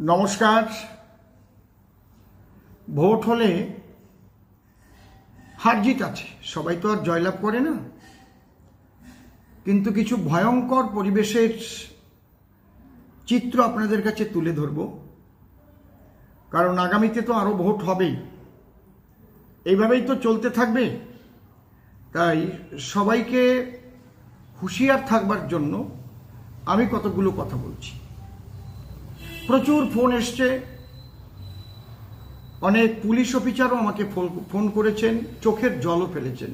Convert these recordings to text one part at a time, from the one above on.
নমস্কার। ভোট হলে হার জিত আছে, সবাই তো আর জয়লাভ করে না, কিন্তু কিছু ভয়ঙ্কর পরিবেশের চিত্র আপনাদের কাছে তুলে ধরব, কারণ আগামীতে তো আরো ভোট হবেই, এইভাবেই তো চলতে থাকবে। তাই সবাইকে হুঁশিয়ার থাকবার জন্য আমি কতগুলো কথা বলছি। প্রচুর ফোন এসছে, অনেক পুলিশ অফিসারও আমাকে ফোন করেছেন, চোখের জলও ফেলেছেন।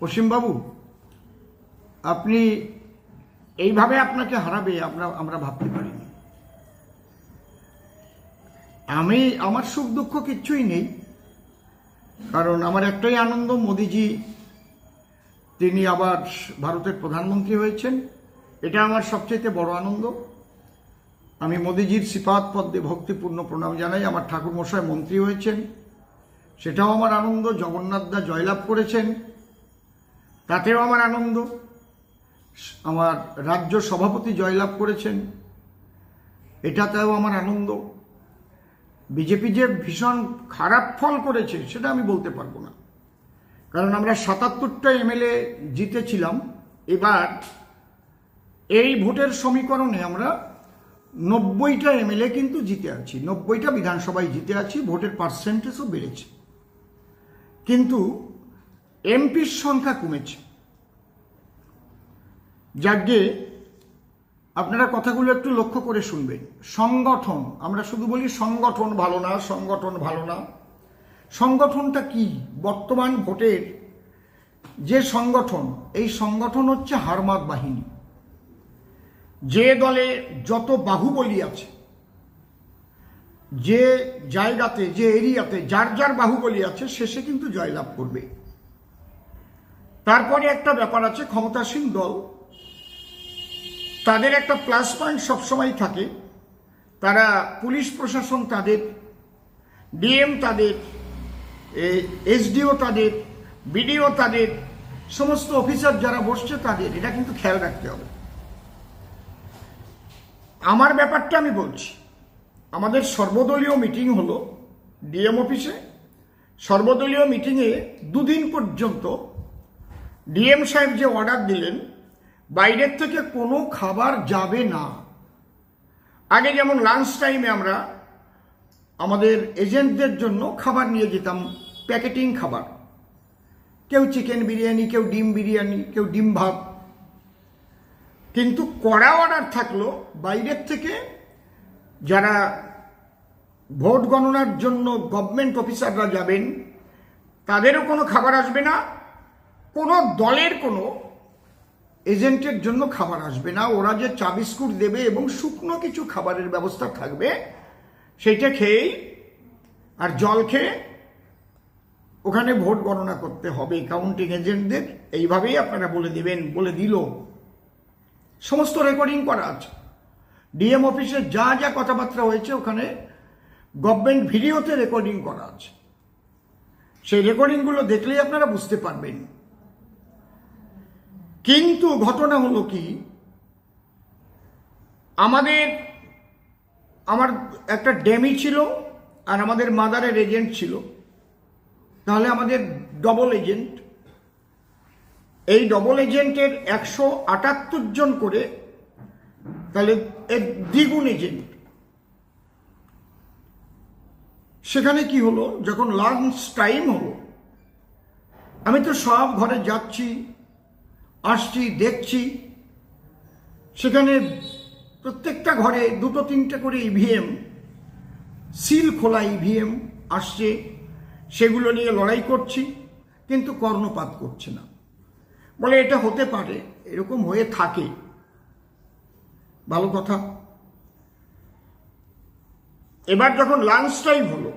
অসীমবাবু, আপনি এইভাবে আপনাকে হারাবে আমরা ভাবতে পারিনি। আমার সুখ দুঃখ কিচ্ছুই নেই, কারণ আমার একটাই আনন্দ, মোদিজি তিনি আবার ভারতের প্রধানমন্ত্রী হয়েছেন, এটা আমার সবচেয়ে বড় আনন্দ। আমি মোদিজির সিপাত পদ্মে ভক্তিপূর্ণ প্রণাম জানাই। আমার ঠাকুরমশাই মন্ত্রী হয়েছেন, সেটাও আমার আনন্দ। জগন্নাথদা জয়লাভ করেছেন, তাতেও আমার আনন্দ। আমার রাজ্য সভাপতি জয়লাভ করেছেন, এটাতেও আমার আনন্দ। বিজেপি যে ভীষণ খারাপ ফল করেছে সেটা আমি বলতে পারবো না, কারণ আমরা ৭৭টা এমএলএ জিতেছিলাম। এবার এই ভোটের সমীকরণে আমরা ৯০টা এমএলএ কিন্তু জিতে আছি, ৯০টা বিধানসভায় জিতে আছি, ভোটের পার্সেন্টেজও বেড়েছে, কিন্তু এমপির সংখ্যা কমেছে। যাকে আপনারা কথাগুলো একটু লক্ষ্য করে শুনবেন। সংগঠন, আমরা শুধু বলি সংগঠন ভালো না, সংগঠন ভালো না। সংগঠনটা কি? বর্তমান ভোটের যে সংগঠন, এই সংগঠন হচ্ছে হারমাত বাহিনী। যে দলে যত বাহুবলী আছে, যে জায়গাতে, যে এরিয়াতে যার যার বাহুবলী আছে, শেষে কিন্তু জয়লাভ করবে। তারপরে একটা ব্যাপার আছে, ক্ষমতাসীন দল তাদের একটা প্লাস পয়েন্ট সবসময় থাকে, তারা পুলিশ প্রশাসন তাদের, ডিএম তাদের, এসডিও তাদের, বিডিও তাদের, সমস্ত অফিসার যারা বসছে তাদের, এটা কিন্তু খেয়াল রাখতে হবে। আমার ব্যাপারটা আমি বলছি, আমাদের সর্বদলীয় মিটিং হলো ডিএম অফিসে। সর্বদলীয় মিটিংয়ে 2 দিন পর্যন্ত ডিএম সাহেব যে অর্ডার দিলেন, বাইরের থেকে কোনো খাবার যাবে না। আগে যেমন লাঞ্চ টাইমে আমরা আমাদের এজেন্টদের জন্য খাবার নিয়ে যেতাম, প্যাকেটিং খাবার, কেউ চিকেন বিরিয়ানি, কেউ ডিম বিরিয়ানি, কেউ ডিম ভাত, কিন্তু কড়া অর্ডার থাকলো বাইরের থেকে যারা ভোট গণনার জন্য গভর্নমেন্ট অফিসাররা যাবেন, তাদেরও কোনো খাবার আসবে না, কোনো দলের কোনো এজেন্টের জন্য খাবার আসবে না। ওরা যে চা বিস্কুট দেবে এবং শুকনো কিছু খাবারের ব্যবস্থা থাকবে, সেইটা খেয়েই আর জল খেয়ে ওখানে ভোট গণনা করতে হবে কাউন্টিং এজেন্টদের। এইভাবেই আপনারা বলে দিবেন, বলে দিল। সমস্ত রেকর্ডিং করা আছে, ডিএম অফিসে যা যা কথাবার্তা হয়েছে ওখানে গভর্নমেন্ট ভিডিওতে রেকর্ডিং করা আছে। সেই রেকর্ডিংগুলো দেখলেই আপনারা বুঝতে পারবেন। কিন্তু ঘটনা হলো কি, আমার একটা ডেমি ছিল আর আমাদের মাদারের এজেন্ট ছিল, তাহলে আমাদের ডবল এজেন্ট। এই ডবল এজেন্টের 178 জন করে, তাহলে এর দ্বিগুণ এজেন্ট। সেখানে কি হলো, যখন লাঞ্চ টাইম হলো, আমি তো সব ঘরে যাচ্ছি, আসছি, দেখছি, সেখানে প্রত্যেকটা ঘরে 2-3টে করে ইভিএম, সিল খোলা ইভিএম আসছে, সেগুলো নিয়ে লড়াই করছি, কিন্তু কর্ণপাত করছে না। বলে এটা হতে পারে, এরকম হয়ে থাকে, ভালো কথা। এবার যখন লাঞ্চ টাইম হলো,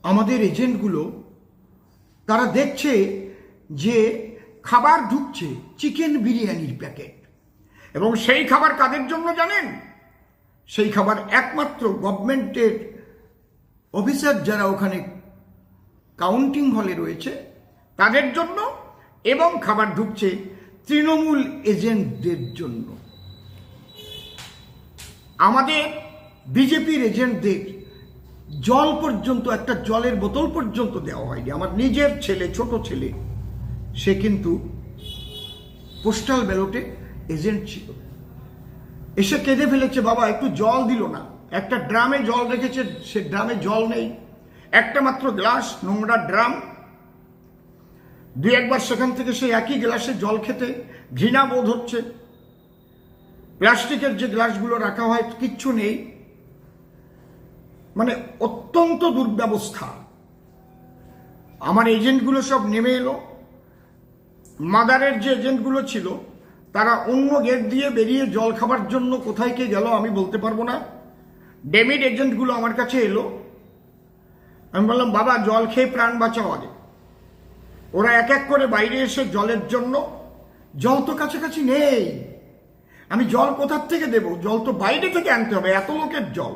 আমাদের এজেন্টগুলো তারা দেখছে যে খাবার ঢুকছে, চিকেন বিরিয়ানির প্যাকেট, এবং সেই খাবার কাদের জন্য জানেন? সেই খাবার একমাত্র গভর্নমেন্টের অফিসার যারা ওখানে কাউন্টিং হলে রয়েছে তাদের জন্য, এবং খাবার ঢুকছে তৃণমূল এজেন্টদের জন্য। আমাদের বিজেপির এজেন্টদের জল পর্যন্ত, একটা জলের বোতল পর্যন্ত দেওয়া হয়নি। আমার নিজের ছেলে, ছোট ছেলে, সে কিন্তু পোস্টাল ব্যালটে এজেন্ট ছিল, এসে কেঁদে ফেলেছে, বাবা একটু জল দিল না। একটা ড্রামে জল রেখেছে, সে ড্রামে জল নেই, একটা মাত্র গ্লাস, নোংরা ড্রাম। দুই একবার সেখান থেকে সেই একই গ্লাসে জল খেতে ঘৃণা বোধ হচ্ছে। প্লাস্টিকের যে গ্লাসগুলো রাখা হয় কিচ্ছু নেই, মানে অত্যন্ত দুর্ব্যবস্থা। আমার এজেন্টগুলো সব নেমে এলো। মাদারের যে এজেন্টগুলো ছিল তারা অন্য গেট দিয়ে বেরিয়ে জল খাবার জন্য কোথায় কে গেল আমি বলতে পারবো না। ডেমিড এজেন্টগুলো আমার কাছে এলো। আমি বললাম, বাবা জল খেয়ে প্রাণ বাঁচাও আগে। ওরা এক এক করে বাইরে এসে জলের জন্য, জল তো কাছাকাছি নেই, আমি জল কোথার থেকে দেব? জল তো বাইরে থেকে আনতে হবে, এত লোকের জল।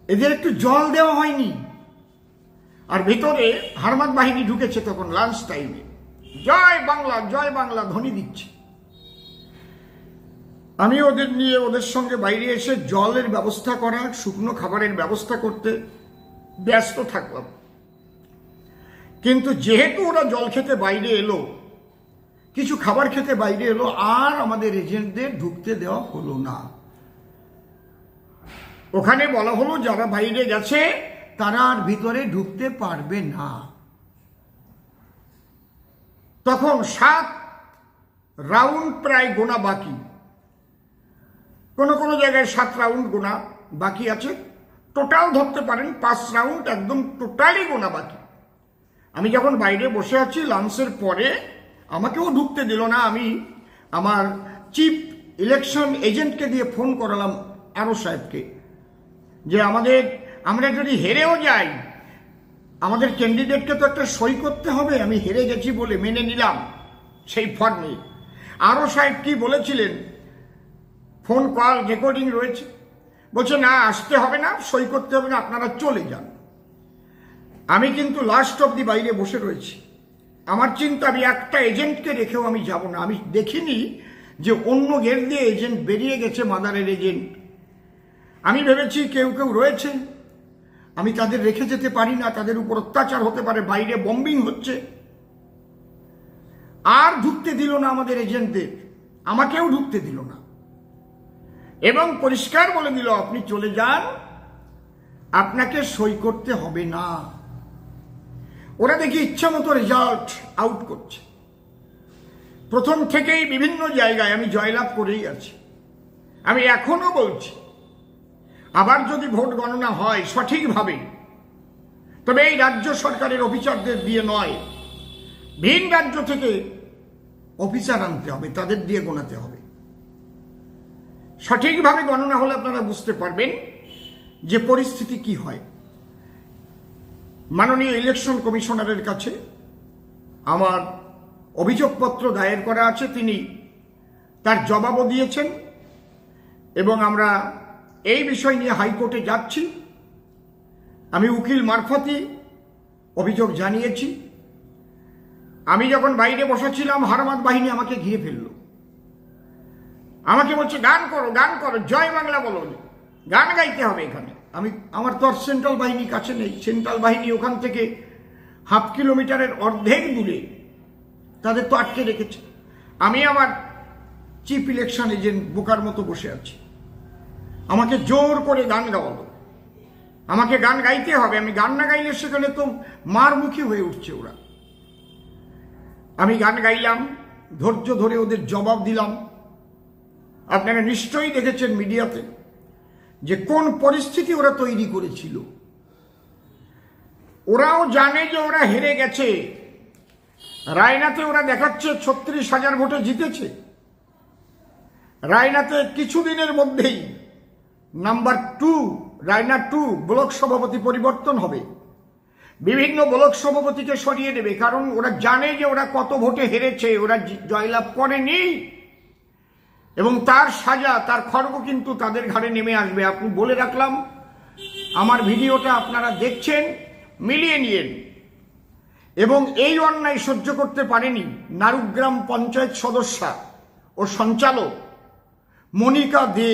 এদের একটু জল দেওয়া হয়নি। আর ভেতরে হারমাদ বাহিনী ঢুকেছে তখন লাঞ্চ টাইমে, জয় বাংলা জয় বাংলা ধ্বনি দিচ্ছে। আমি ওদের নিয়ে ওদের সঙ্গে বাইরে এসে জলের ব্যবস্থা করা, শুকনো খাবারের ব্যবস্থা করতে ব্যস্ত থাকলাম। কিন্তু যেহেতু ওরা জল খেতে বাইরে এলো, কিছু খাবার খেতে বাইরে এলো, আর আমাদের এজেন্টদের ঢুকতে দেওয়া হলো না। ওখানে বলা হলো যারা বাইরে গেছে তারা আর ভিতরে ঢুকতে পারবে না। তখন 7 রাউন্ড প্রায় গোনা বাকি, কোন কোন জায়গায় 7 রাউন্ড গোনা বাকি আছে, টোটাল ধরতে পারেন 5 রাউন্ড একদম টোটালি গোনা বাকি। আমি যখন বাইরে বসে আছি লাঞ্চের পরে, আমাকেও ঢুকতে দিল না। আমি আমার চিফ ইলেকশন এজেন্টকে দিয়ে ফোন করালাম আরো সাহেবকে, যে আমরা যদি হেরেও যাই, আমাদের ক্যান্ডিডেটকে তো একটা সই করতে হবে, আমি হেরে গেছি বলে মেনে নিলাম সেই ফর্মে। আরো সাহেব কি বলেছিলেন, ফোন কল রেকর্ডিং রয়েছে, বলছে না আসতে হবে না, সই করতে হবে না, আপনারা চলে যান। আমি কিন্তু লাস্ট অব্দি বাইরে বসে রয়েছি। আমার চিন্তা, আমি একটা এজেন্টকে রেখেও আমি যাব না। আমি দেখিনি যে অন্য গেট দিয়ে এজেন্ট বেরিয়ে গেছে, মাদারের এজেন্ট। আমি ভেবেছি কেউ কেউ রয়েছে, আমি তাদের রেখে যেতে পারি না, তাদের উপর অত্যাচার হতে পারে, বাইরে বম্বিং হচ্ছে। আর ঢুকতে দিল না আমাদের এজেন্টদের, আমাকেও ঢুকতে দিল না, এবং পরিষ্কার বলে দিল আপনি চলে যান, আপনাকে সই করতে হবে না। ওরা দেখি ইচ্ছা মতো রেজাল্ট আউট করছে। প্রথম থেকেই বিভিন্ন জায়গায় আমি জয়লাভ করেই আছি। আমি এখনো বলছি, আবার যদি ভোট গণনা হয় সঠিকভাবে, তবে এই রাজ্য সরকারের অফিসারদের দিয়ে নয়, ভিন রাজ্য থেকে অফিসার আনতে হবে, তাদের দিয়ে গোনাতে হবে। সঠিকভাবে গণনা হলে আপনারা বুঝতে পারবেন যে পরিস্থিতি কি হয়। মাননীয় ইলেকশন কমিশনারের কাছে আমার অভিযোগপত্র দায়ের করা আছে, তিনি তার জবাবও দিয়েছেন, এবং আমরা এই বিষয় নিয়ে হাইকোর্টে যাচ্ছি। আমি উকিল মারফতই অভিযোগ জানিয়েছি। আমি যখন বাইরে বসেছিলাম, হারমাদ বাহিনী আমাকে ঘিরে ফেলল, আমাকে বলছে গান করো গান করো, জয় বাংলা বলো, গান গাইতে হবে এখানে। আমার তো আর সেন্ট্রাল বাহিনী কাছে নেই, সেন্ট্রাল বাহিনী ওখান থেকে 1/2 কিলোমিটারের অর্ধেক দূরে, তাদের তো আটকে রেখেছে। আমি আমার চিফ ইলেকশন এজেন্ট বোকার মতো বসে আছি, আমাকে জোর করে গান গাওয়ালো, আমাকে গান গাইতে হবে। আমি গান না গাইলে সেখানে তো মারমুখী হয়ে উঠছে ওরা। আমি গান গাইলাম, ধৈর্য ধরে ওদের জবাব দিলাম। আপনারা নিশ্চয়ই দেখেছেন মিডিয়াতে যে কোন পরিস্থিতি ওরা তৈরি করেছিল। ওরাও জানে যে ওরা হেরে গেছে। রায়নাতে ওরা দেখাচ্ছে 36,000 ভোটে জিতেছে। রায়নাতে কিছুদিনের মধ্যেই নাম্বার 2, রায়না 2 ব্লক সভাপতি পরিবর্তন হবে। বিভিন্ন ব্লক সভাপতিকে সরিয়ে দেবে, কারণ ওরা জানে যে ওরা কত ভোটে হেরেছে, ওরা জয়লাভ করেনি, এবং তার সাজা, তার খড়গ কিন্তু তাদের ঘাড়ে নেমে আসবে। আপনি বলে রাখলাম, আমার ভিডিওটা আপনারা দেখছেন, মিলিয়ে নিয়েন। এবং এই অন্যায় সহ্য করতে পারেনি নারুগ্রাম পঞ্চায়েত সদস্যা ও সঞ্চালক মনিকা দে,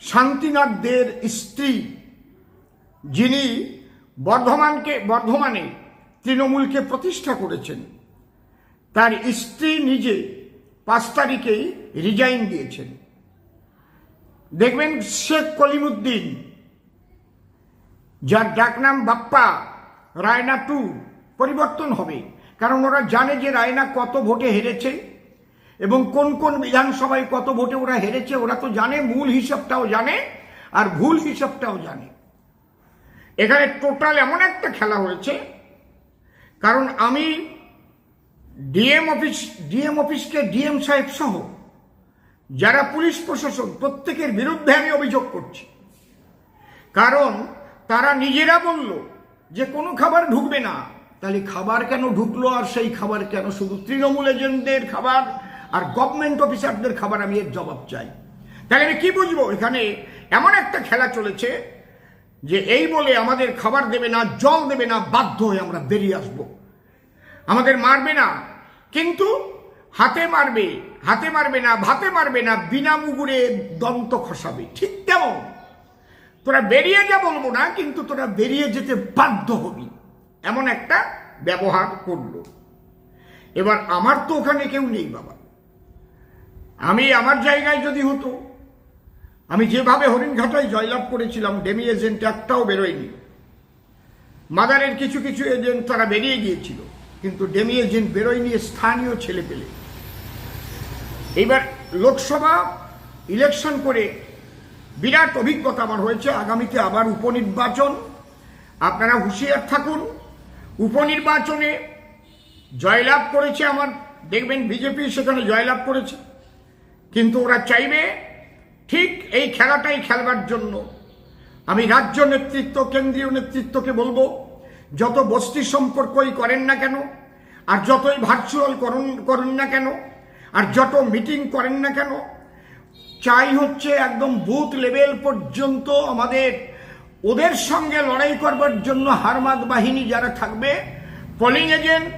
শান্তিনাথ দের স্ত্রী, যিনি বর্ধমানে তৃণমূলকে প্রতিষ্ঠা করেছেন, তার স্ত্রী নিজে 5 তারিখেই রিজাইন দিয়েছেন। দেখবেন শেখ কলিমুদ্দিন, যার ডাকনাম বাপ্পা, রায়না 2 পরিবর্তন হবে, কারণ ওরা জানে যে রায়না কত ভোটে হেরেছে এবং কোন কোন বিধানসভায় কত ভোটে ওরা হেরেছে। ওরা তো জানে, মূল হিসাবটাও জানে আর ভুল হিসাবটাও জানে। এখানে টোটাল এমন একটা খেলা হয়েছে, কারণ আমি ডিএম অফিসকে ডিএম সাহেব সহ যারা পুলিশ প্রশাসন প্রত্যেকের বিরুদ্ধে আমি অভিযোগ করছি। কারণ তারা নিজেরা বলল যে কোনো খাবার ঢুকবে না, তাহলে খাবার কেন ঢুকলো? আর সেই খাবার কেন শুধু তৃণমূল এজেন্টদের খাবার আর গভর্নমেন্ট অফিসারদের খাবার? আমি এর জবাব চাই। তাহলে আমি কি বুঝবো? এখানে এমন একটা খেলা চলেছে যে এই বলে আমাদের খাবার দেবে না, জল দেবে না, বাধ্য হয়ে আমরা বেরিয়ে আসবো। আমাদের মারবে না, কিন্তু হাতে মারবে না, ভাতে মারবে না, বিনা মুগুরে দন্ত খসাবে। ঠিক তেমন তোরা বেরিয়ে যা বলবো না, কিন্তু তোরা বেরিয়ে যেতে বাধ্য হবি, এমন একটা ব্যবহার করলো। এবার আমার তো ওখানে কেউ নেই বাবা। আমি আমার জায়গায় যদি হতো, আমি যেভাবে হরিণঘাটায় জয়লাভ করেছিলাম, ডেমি এজেন্ট একটাও বেরোয়নি। মাদারের কিছু কিছু এজেন্ট তারা বেরিয়ে গিয়েছিল, কিন্তু ডেমি এজেন্ট বেরোয়নি, স্থানীয় ছেলে পেলে। এইবার লোকসভা ইলেকশন করে বিরাট অভিজ্ঞতা আমার হয়েছে। আগামীতে আবার উপনির্বাচন, আপনারা হুঁশিয়ার থাকুন। উপনির্বাচনে জয়লাভ করেছে আমার, দেখবেন বিজেপি সেখানে জয়লাভ করেছে, কিন্তু ওরা চাইবে ঠিক এই খেলাটাই খেলবার জন্য। আমি রাজ্য নেতৃত্ব, কেন্দ্রীয় নেতৃত্বকে বলবো, যত বস্তি সম্পর্কই করেন না কেন, আর যতই ভার্চুয়াল করুন না কেন, আর যত মিটিং করেন না কেন, চাই হচ্ছে একদম বুথ লেভেল পর্যন্ত আমাদের ওদের সঙ্গে লড়াই করবার জন্য হারমাদ বাহিনী যারা থাকবে, পোলিং এজেন্ট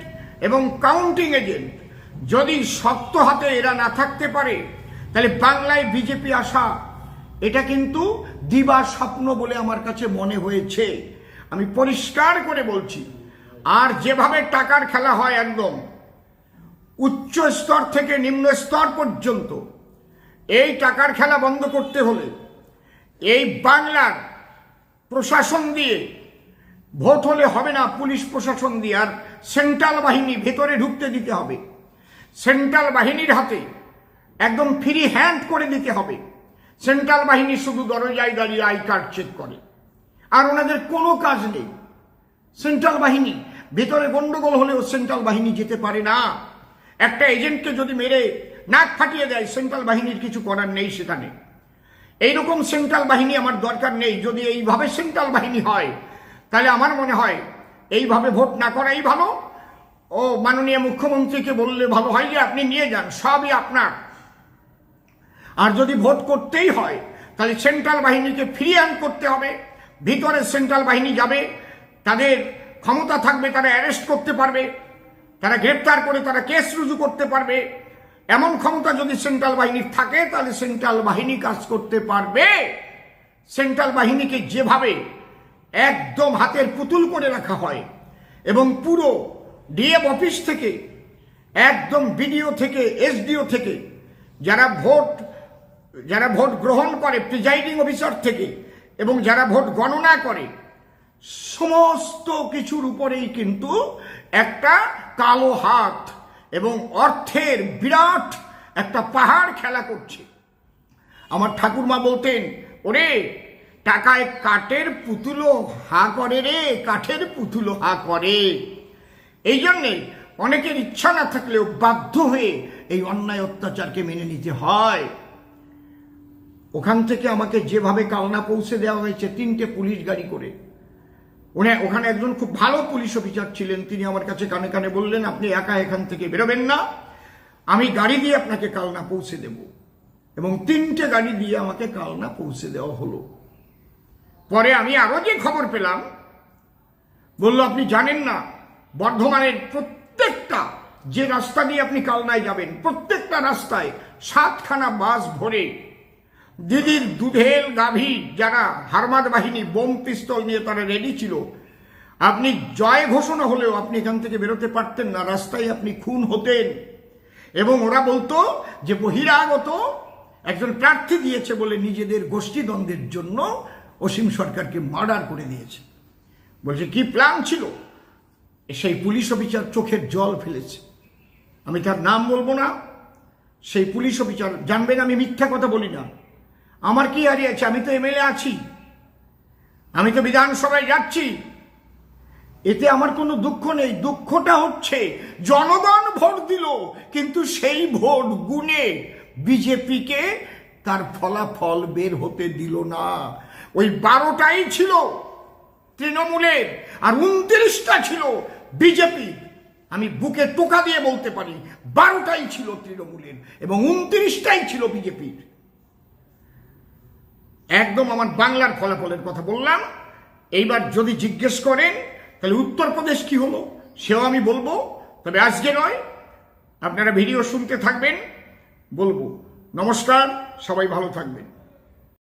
এবং কাউন্টিং এজেন্ট, যদি শক্ত হাতে এরা না থাকতে পারে, তাহলে বাংলায় বিজেপি আসা এটা কিন্তু দিবা স্বপ্ন বলে আমার কাছে মনে হয়েছে। আমি পরিষ্কার করে বলছি। আর যেভাবে টাকার খেলা হয় একদম উচ্চ স্তর থেকে নিম্ন স্তর পর্যন্ত, এই টাকার খেলা বন্ধ করতে হলে এই বাংলার প্রশাসন দিয়ে ভোট হলে হবে না, পুলিশ প্রশাসন দিয়ে। আর সেন্ট্রাল বাহিনী ভেতরে ঢুকতে দিতে হবে, সেন্ট্রাল বাহিনীর হাতে একদম ফ্রি হ্যান্ড করে দিতে হবে। সেন্ট্রাল বাহিনী শুধু দরজায় দাঁড়িয়ে আই কার্ড চেক করে, আর ওনাদের কোনো কাজ নেই। সেন্ট্রাল বাহিনী ভেতরে গন্ডগোল হলেও সেন্ট্রাল বাহিনী যেতে পারে না। একটা এজেন্টকে যদি মেরে নাক ফাটিয়ে দেয়, সেন্ট্রাল বাহিনীর কিছু করার নেই সেখানে। এইরকম সেন্ট্রাল বাহিনী আমার দরকার নেই। যদি এইভাবে সেন্ট্রাল বাহিনী হয়, তাহলে আমার মনে হয় এইভাবে ভোট না করাই ভালো। ও মাননীয় মুখ্যমন্ত্রীকে বললে ভালো হয় যে আপনি নিয়ে যান, সবই আপনার। আর যদি ভোট করতেই হয়, তাহলে সেন্ট্রাল বাহিনীকে ফ্রি হ্যান্ড করতে হবে। ভিতরে সেন্ট্রাল বাহিনী যাবে, তাদের ক্ষমতা থাকবে, তারা অ্যারেস্ট করতে পারবে, তারা গ্রেপ্তার করে তারা কেস রুজু করতে পারবে। এমন ক্ষমতা যদি সেন্ট্রাল বাহিনীর থাকে, তাহলে সেন্ট্রাল বাহিনী কাজ করতে পারবে। সেন্ট্রাল বাহিনীকে যেভাবে একদম হাতের পুতুল করে রাখা হয়, এবং পুরো ডিএম অফিস থেকে একদম বিডিও থেকে এসডিও থেকে যারা ভোট গ্রহণ করে, প্রিজাইডিং অফিসার থেকে, এবং যারা ভোট গণনা করে, সমস্ত কিছুর উপরেই কিন্তু একটা কালো হাত এবং অর্থের বিরাট একটা পাহাড় খেলা করছে। আমার ঠাকুরমা বলতেন, ওরে টাকায় কাঠের পুতুলো হা করে রে, কাঠের পুতুলো হা করে। এই জন্যে অনেকের ইচ্ছা না থাকলেও বাধ্য হয়ে এই অন্যায় অত্যাচারকে মেনে নিতে হয়। ওখান থেকে আমাকে যেভাবে কালনা পৌঁছে দেওয়া হয়েছে 3টে পুলিশ গাড়ি করে, ওখানে একজন খুব ভালো পুলিশ অফিসার ছিলেন, তিনি আমার কাছে কানে কানে বললেন, আপনি একা এখান থেকে বেরোবেন না, আমি গাড়ি দিয়ে আপনাকে কালনা পৌঁছে দেব। এবং 3টে গাড়ি দিয়ে আমাকে কালনা পৌঁছে দেওয়া হলো। পরে আমি আরো যে খবর পেলাম, বলল আপনি জানেন না, বর্ধমানের প্রত্যেকটা যে রাস্তা দিয়ে আপনি কালনায় যাবেন, প্রত্যেকটা রাস্তায় 7খানা বাস ভরে দিদির দুধের গাভী, যারা হারমাদ বাহিনী বোম পিস্তল নিয়ে তারা রেডি ছিল, আপনি জয় ঘোষণা হলেও আপনি এখান থেকে বেরোতে পারতেন না, রাস্তায় আপনি খুন হতেন। এবং ওরা বলতো যে বহিরাগত একজন প্রার্থী দিয়েছে বলে নিজেদের গোষ্ঠীদ্বন্দ্বের জন্য অসীম সরকারকে মার্ডার করে দিয়েছে। বলছে কি প্ল্যান ছিল, সেই পুলিশ অফিসার চোখের জল ফেলেছে। আমি তার নাম বলবো না, সেই পুলিশ অফিসার জানবেন আমি মিথ্যা কথা বলি না। আমার কি হারিয়েছে, আমি তো এমএলএ আছি, আমি তো বিধানসভায় যাচ্ছি, এতে আমার কোনো দুঃখ নেই। দুঃখটা হচ্ছে জনগণ ভোট দিল, কিন্তু সেই ভোট গুনে বিজেপিকে তার ফলাফল বের হতে দিল না। ওই 12টাই ছিল তৃণমূলের আর 29টা ছিল বিজেপি। আমি বুকে টোকা দিয়ে বলতে পারি 12টাই ছিল তৃণমূলের এবং 29টাই ছিল বিজেপির। একদম আমার বাংলার ফলাফলের কথা বললাম। এইবার যদি জিজ্ঞেস করেন তাহলে উত্তরপ্রদেশ কি হলো সেও আমি বলবো, তবে আজকে নয়, আপনারা ভিডিও শুনতে থাকবেন, বলবো। নমস্কার, সবাই ভালো থাকবেন।